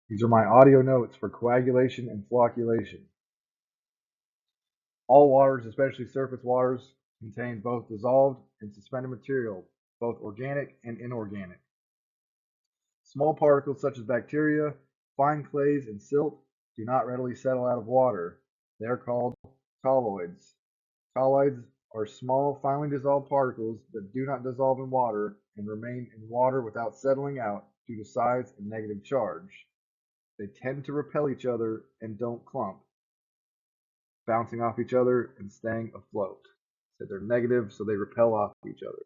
These are my audio notes for coagulation and flocculation. All waters, especially surface waters, contain both dissolved and suspended material, both organic and inorganic. Small particles such as bacteria, fine clays, and silt do not readily settle out of water. They are called colloids. Colloids are small, finely dissolved particles that do not dissolve in water and remain in water without settling out due to size and negative charge. They tend to repel each other and don't clump, bouncing off each other and staying afloat. So they're negative, so they repel off each other.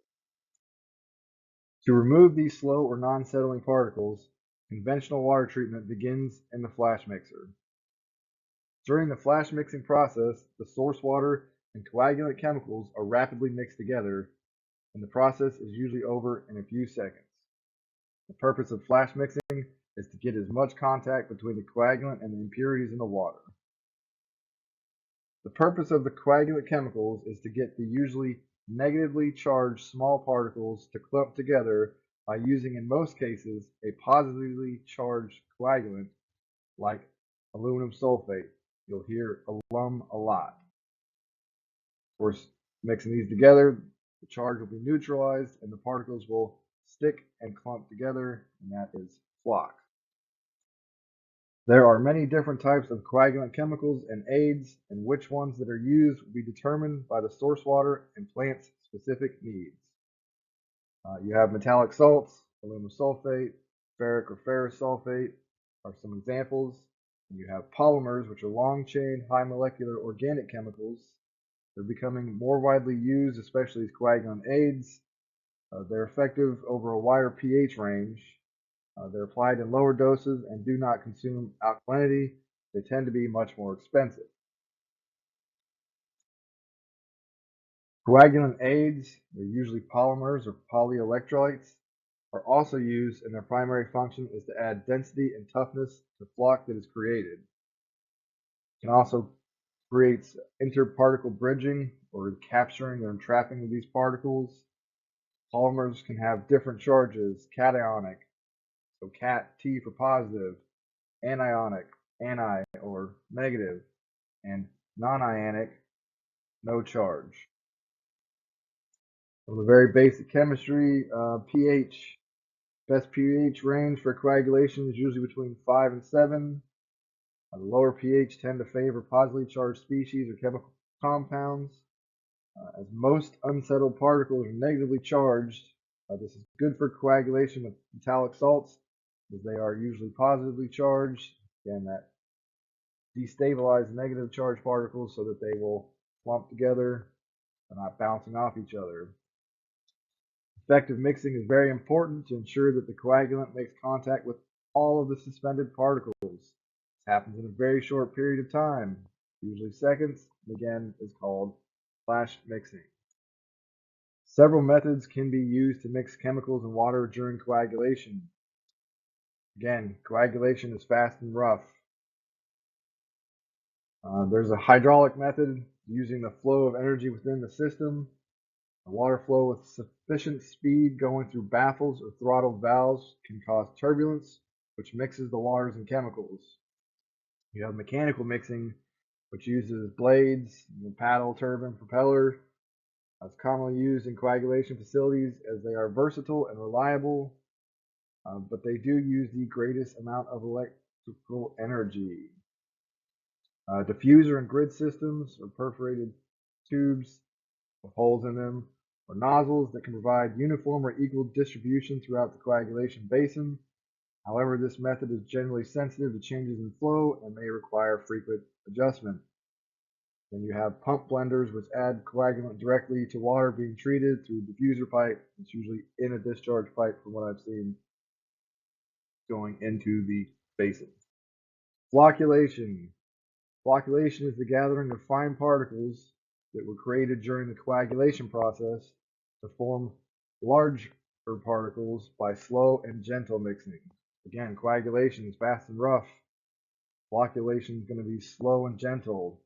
To remove these slow or non-settling particles, conventional water treatment begins in the flash mixer. During the flash mixing process, the source water and coagulant chemicals are rapidly mixed together, and the process is usually over in a few seconds. The purpose of flash mixing is to get as much contact between the coagulant and the impurities in the water. The purpose of the coagulant chemicals is to get the usually negatively charged small particles to clump together by using, in most cases, a positively charged coagulant like aluminum sulfate. You'll hear alum a lot. Of course, mixing these together, the charge will be neutralized and the particles will stick and clump together, and that is flock. There are many different types of coagulant chemicals and aids, and which ones that are used will be determined by the source water and plant's specific needs. You have metallic salts, aluminum sulfate, ferric or ferrous sulfate are some examples. And you have polymers, which are long-chain, high-molecular organic chemicals. They're becoming more widely used, especially as coagulant aids. They're effective over a wider pH range. They're applied in lower doses and do not consume alkalinity. They tend to be much more expensive. Coagulant aids, they're usually polymers or polyelectrolytes, are also used, and their primary function is to add density and toughness to flock that is created. It can also create interparticle bridging or capturing or entrapping of these particles. Polymers can have different charges, cationic, so cat, T for positive, anionic, ani or negative, and non-ionic, no charge. So the very basic chemistry, pH, best pH range for coagulation is usually between 5 and 7. The lower pH tend to favor positively charged species or chemical compounds. As most unsettled particles are negatively charged, this is good for coagulation with metallic salts, as they are usually positively charged. Again, that destabilize negative charged particles so that they will clump together and not bouncing off each other. Effective mixing is very important to ensure that the coagulant makes contact with all of the suspended particles. This happens in a very short period of time, usually seconds, and again is called flash mixing. Several methods can be used to mix chemicals and water during coagulation. Again, coagulation is fast and rough. There's a hydraulic method using the flow of energy within the system. A water flow with sufficient speed going through baffles or throttle valves can cause turbulence, which mixes the waters and chemicals. You have mechanical mixing, which uses blades, paddle, turbine, propeller. It's commonly used in coagulation facilities as they are versatile and reliable, but they do use the greatest amount of electrical energy. Diffuser and grid systems are perforated tubes with holes in them, or nozzles that can provide uniform or equal distribution throughout the coagulation basin. However, this method is generally sensitive to changes in flow and may require frequent adjustment. Then you have pump blenders, which add coagulant directly to water being treated through diffuser pipe. It's usually in a discharge pipe from what I've seen going into the basin. Flocculation. Flocculation is the gathering of fine particles that were created during the coagulation process to form larger particles by slow and gentle mixing. Again, coagulation is fast and rough. Flocculation is going to be slow and gentle.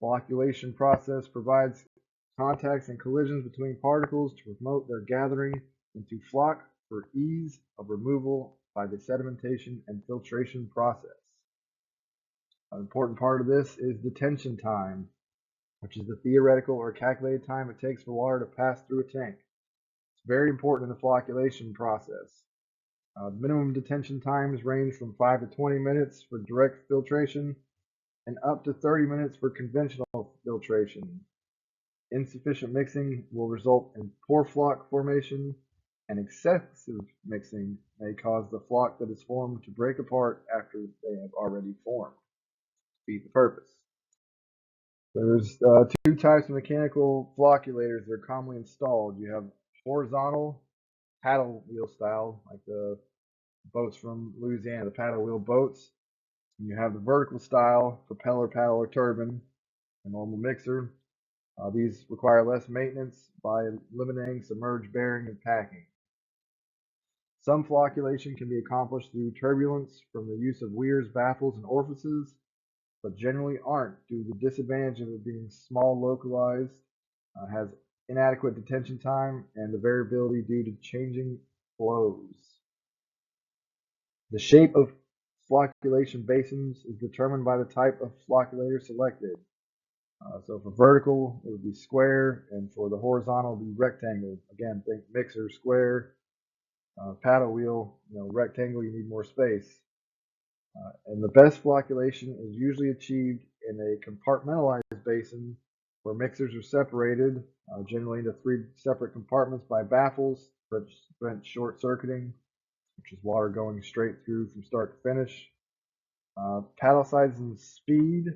Flocculation process provides contacts and collisions between particles to promote their gathering into flock for ease of removal by the sedimentation and filtration process. An important part of this is detention time, which is the theoretical or calculated time it takes for water to pass through a tank. It's very important in the flocculation process. Minimum detention times range from 5 to 20 minutes for direct filtration and up to 30 minutes for conventional filtration. Insufficient mixing will result in poor floc formation, and excessive mixing may cause the floc that is formed to break apart after they have already formed. Defeat the purpose. There's two types of mechanical flocculators that are commonly installed. You have horizontal paddle wheel style, like the boats from Louisiana, the paddle wheel boats. And you have the vertical style, propeller, paddle, or turbine, a normal mixer. These require less maintenance by eliminating submerged bearing and packing. Some flocculation can be accomplished through turbulence from the use of weirs, baffles, and orifices, but generally aren't due to the disadvantage of it being small, localized, has inadequate detention time, and the variability due to changing flows. The shape of flocculation basins is determined by the type of flocculator selected. So for vertical, it would be square, and for the horizontal, it would be rectangle. Again, think mixer, square, paddle wheel, rectangle, you need more space. And the best flocculation is usually achieved in a compartmentalized basin where mixers are separated, generally into 3 separate compartments by baffles, which prevent short circuiting, which is water going straight through from start to finish. Paddle sizes and speed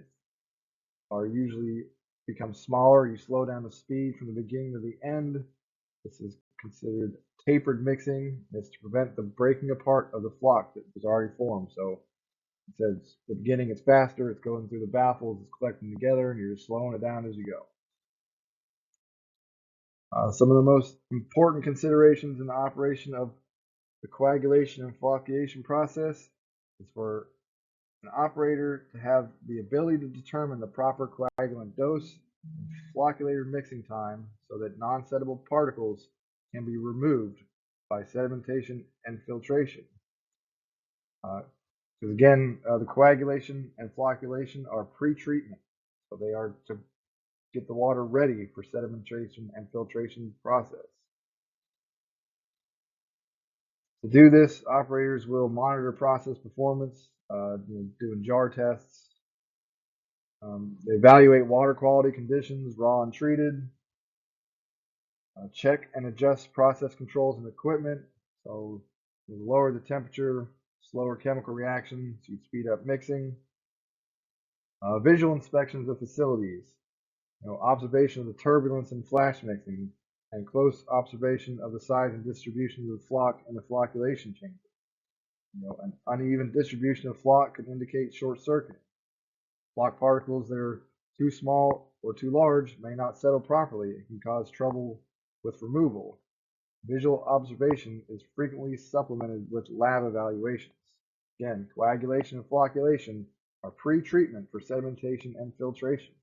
are usually become smaller. You slow down the speed from the beginning to the end. This is considered tapered mixing. It's to prevent the breaking apart of the floc that was already formed. So it says the beginning it's faster, it's going through the baffles, it's collecting together, and you're just slowing it down as you go. Some of the most important considerations in the operation of the coagulation and flocculation process is for an operator to have the ability to determine the proper coagulant dose and flocculator mixing time so that non-settable particles can be removed by sedimentation and filtration. Because again, the coagulation and flocculation are pre-treatment, so they are to get the water ready for sedimentation and filtration process. To do this, operators will monitor process performance, doing jar tests. They evaluate water quality conditions, raw and treated. Check and adjust process controls and equipment. So lower the temperature, slower chemical reactions, you speed up mixing. Visual inspections of facilities. Observation of the turbulence and flash mixing, and close observation of the size and distribution of the floc in the flocculation chamber. An uneven distribution of floc can indicate short circuiting. Floc particles that are too small or too large may not settle properly and can cause trouble with removal. Visual observation is frequently supplemented with lab evaluations. Again, coagulation and flocculation are pre-treatment for sedimentation and filtration.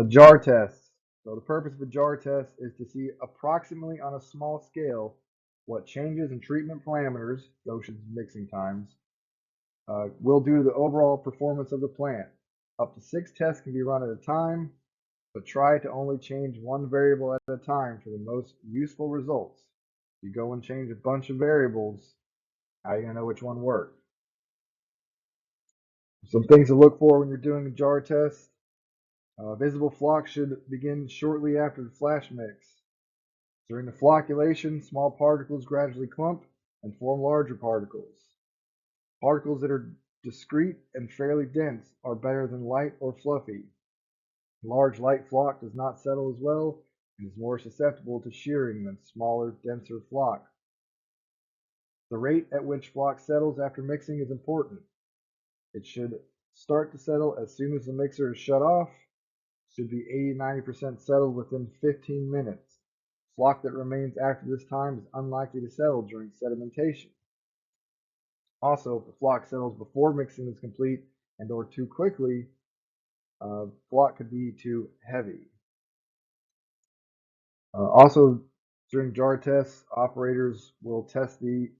Jar tests. So the purpose of a jar test is to see approximately on a small scale what changes in treatment parameters, dosage, mixing times, will do to the overall performance of the plant. Up to 6 tests can be run at a time, but try to only change one variable at a time for the most useful results. If you go and change a bunch of variables, how are you going to know which one worked? Some things to look for when you're doing a jar test. Visible floc should begin shortly after the flash mix. During the flocculation, small particles gradually clump and form larger particles. Particles that are discrete and fairly dense are better than light or fluffy. Large light floc does not settle as well and is more susceptible to shearing than smaller, denser floc. The rate at which floc settles after mixing is important. It should start to settle as soon as the mixer is shut off. Should be 80–90% settled within 15 minutes. Floc that remains after this time is unlikely to settle during sedimentation. Also, if the floc settles before mixing is complete and or too quickly, floc could be too heavy. Also, During jar tests, operators will test the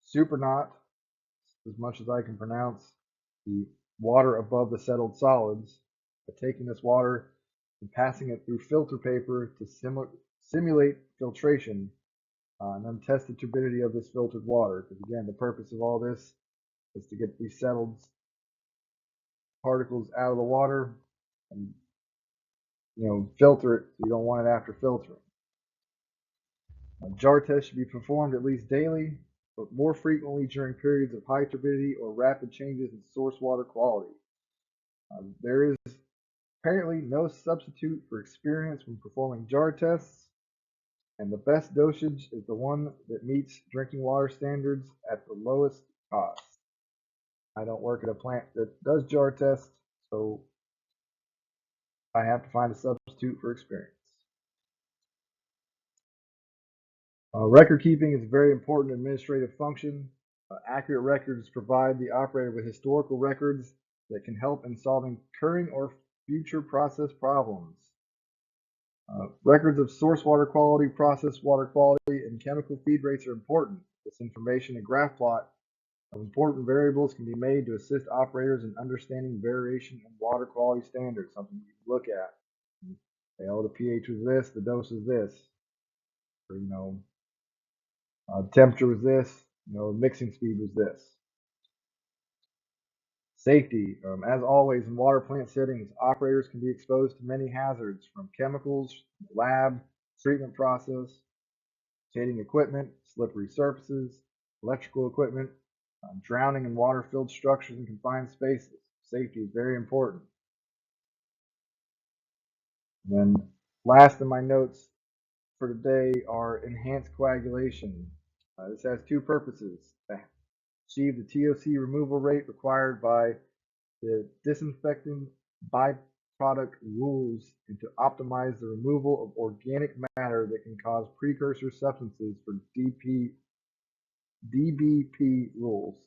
supernaut, as much as I can pronounce, the water above the settled solids, by taking this water and passing it through filter paper to simulate filtration, and then test the turbidity of this filtered water. Because again, the purpose of all this is to get these settled particles out of the water and filter it so you don't want it after filtering. Jar tests should be performed at least daily, but more frequently during periods of high turbidity or rapid changes in source water quality. There is apparently no substitute for experience when performing jar tests, and the best dosage is the one that meets drinking water standards at the lowest cost. I don't work at a plant that does jar tests, so I have to find a substitute for experience. Record keeping is a very important administrative function. Accurate records provide the operator with historical records that can help in solving current or future process problems. Records of source water quality, process water quality, and chemical feed rates are important. This information and graph plot of important variables can be made to assist operators in understanding variation in water quality standards, something you can look at. Say, oh, the pH was this, the dose is this. Or, the temperature was this, the mixing speed was this. Safety. As always, in water plant settings, operators can be exposed to many hazards from chemicals, lab, treatment process, rotating equipment, slippery surfaces, electrical equipment, drowning in water-filled structures and confined spaces. Safety is very important. And then last in my notes for today are enhanced coagulation. This has two purposes: to achieve the TOC removal rate required by the disinfecting byproduct rules and to optimize the removal of organic matter that can cause precursor substances for DBP rules.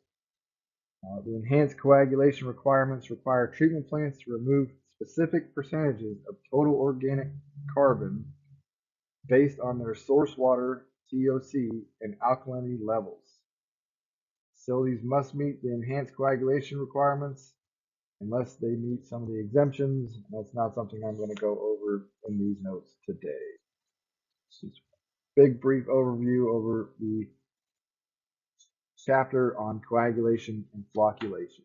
The enhanced coagulation requirements require treatment plants to remove specific percentages of total organic carbon based on their source water, TOC, and alkalinity levels. Facilities must meet the enhanced coagulation requirements unless they meet some of the exemptions. That's not something I'm going to go over in these notes today. This is a big brief overview over the chapter on coagulation and flocculation.